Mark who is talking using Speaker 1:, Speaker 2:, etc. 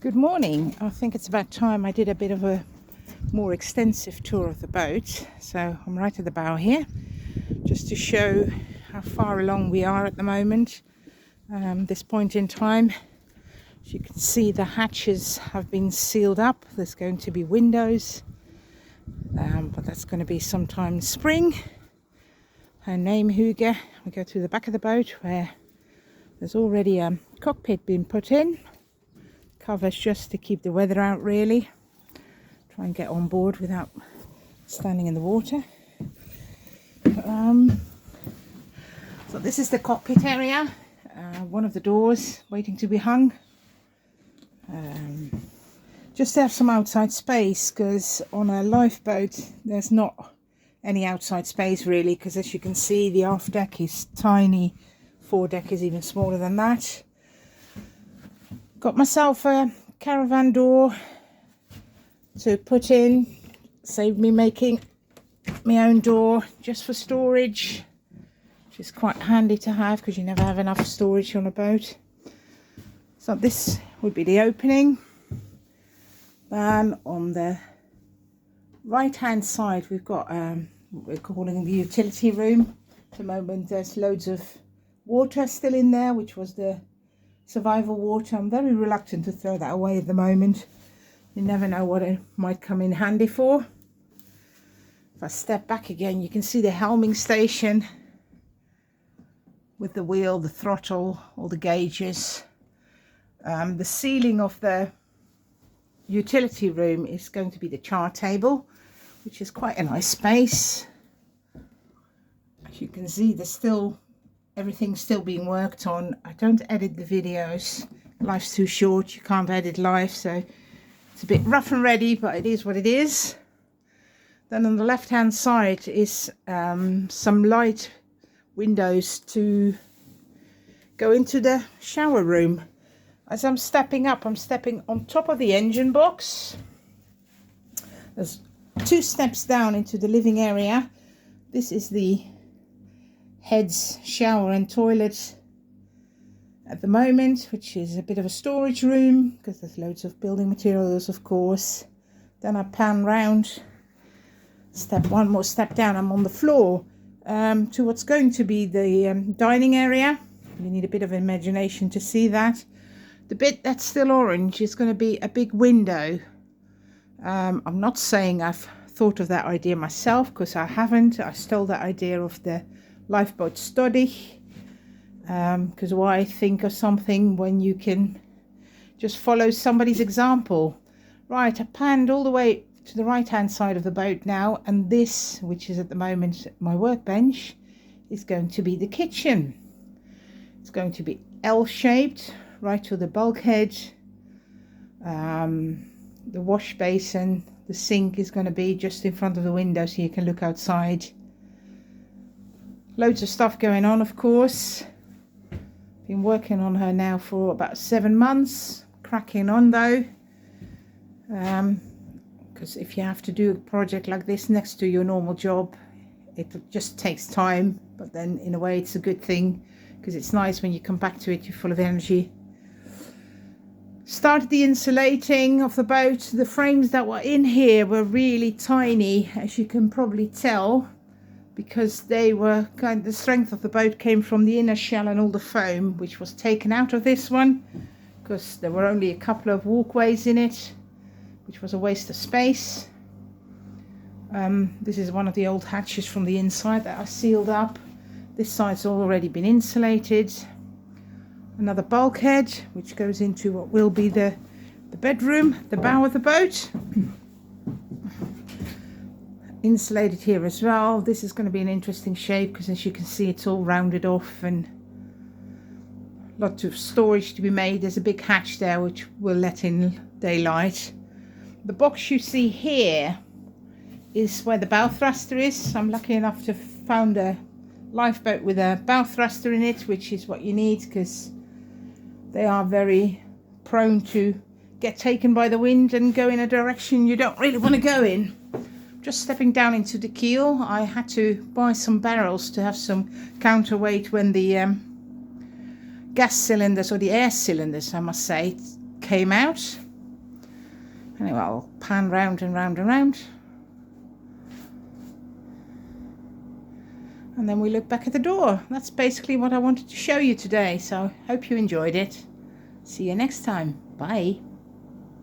Speaker 1: Good morning. I think it's about time I did a bit of a more extensive tour of the boat. So I'm right at the bow here, just to show how far along we are at the moment. This point in time, as you can see, the hatches have been sealed up. There's going to be windows, but that's going to be sometime in spring. Her name, Hygge. We go through the back of the boat where there's already a cockpit being put in. Covers just to keep the weather out, really. Try and get on board without standing in the water. So this is the cockpit area. One of the doors waiting to be hung. Just to have some outside space, because on a lifeboat there's not any outside space really, because as you can see the aft deck is tiny, foredeck is even smaller than that. Got myself a caravan door to put in, saved me making my own door just for storage, which is quite handy to have because you never have enough storage on a boat. So this would be the opening. Then on the right hand side we've got what we're calling the utility room. At the moment there's loads of water still in there, which was the survival water. I'm very reluctant to throw that away at the moment. You never know what it might come in handy for. If I step back again, you can see the helming station with the wheel, the throttle, all the gauges. The ceiling of the utility room is going to be the chart table, which is quite a nice space. As you can see, there's still everything's still being worked on. I don't edit the videos. Life's too short. You can't edit life, so it's a bit rough and ready, but it is what it is. Then on the left hand side is some light windows to go into the shower room. As I'm stepping up, I'm stepping on top of the engine box. There's 2 steps down into the living area. This is the head's shower and toilet at the moment, which is a bit of a storage room because there's loads of building materials, of course. Then I pan round, one more step down, I'm on the floor to what's going to be the dining area. You need a bit of imagination to see that. The bit that's still orange is going to be a big window. I'm not saying I've thought of that idea myself, because I haven't. I stole that idea of the Lifeboat study, because why think of something when you can just follow somebody's example. Right, I panned all the way to the right hand side of the boat now, and this, which is at the moment my workbench, is going to be the kitchen. It's going to be L-shaped right to the bulkhead. The wash basin, the sink is going to be just in front of the window so you can look outside. Loads of stuff going on, of course. Been working on her now for about 7 months. Cracking on though. Because if you have to do a project like this next to your normal job, it just takes time. But then in a way it's a good thing, because it's nice when you come back to it, you're full of energy. Started the insulating of the boat. The frames that were in here were really tiny, as you can probably tell, because they were the strength of the boat came from the inner shell and all the foam, which was taken out of this one because there were only a couple of walkways in it, which was a waste of space. This is one of the old hatches from the inside that I sealed up. This side's already been insulated. Another bulkhead which goes into what will be the bedroom, the bow of the boat. Insulated here as well. This is going to be an interesting shape because, as you can see, it's all rounded off and lots of storage to be made. There's a big hatch there which will let in daylight. The box you see here is where the bow thruster is. I'm lucky enough to have found a lifeboat with a bow thruster in it, which is what you need because they are very prone to get taken by the wind and go in a direction you don't really want to go in. Just stepping down into the keel, I had to buy some barrels to have some counterweight when the gas cylinders, or the air cylinders I must say, came out. Anyway, I'll pan round and round and round. And then we look back at the door. That's basically what I wanted to show you today. So hope you enjoyed it. See you next time. Bye.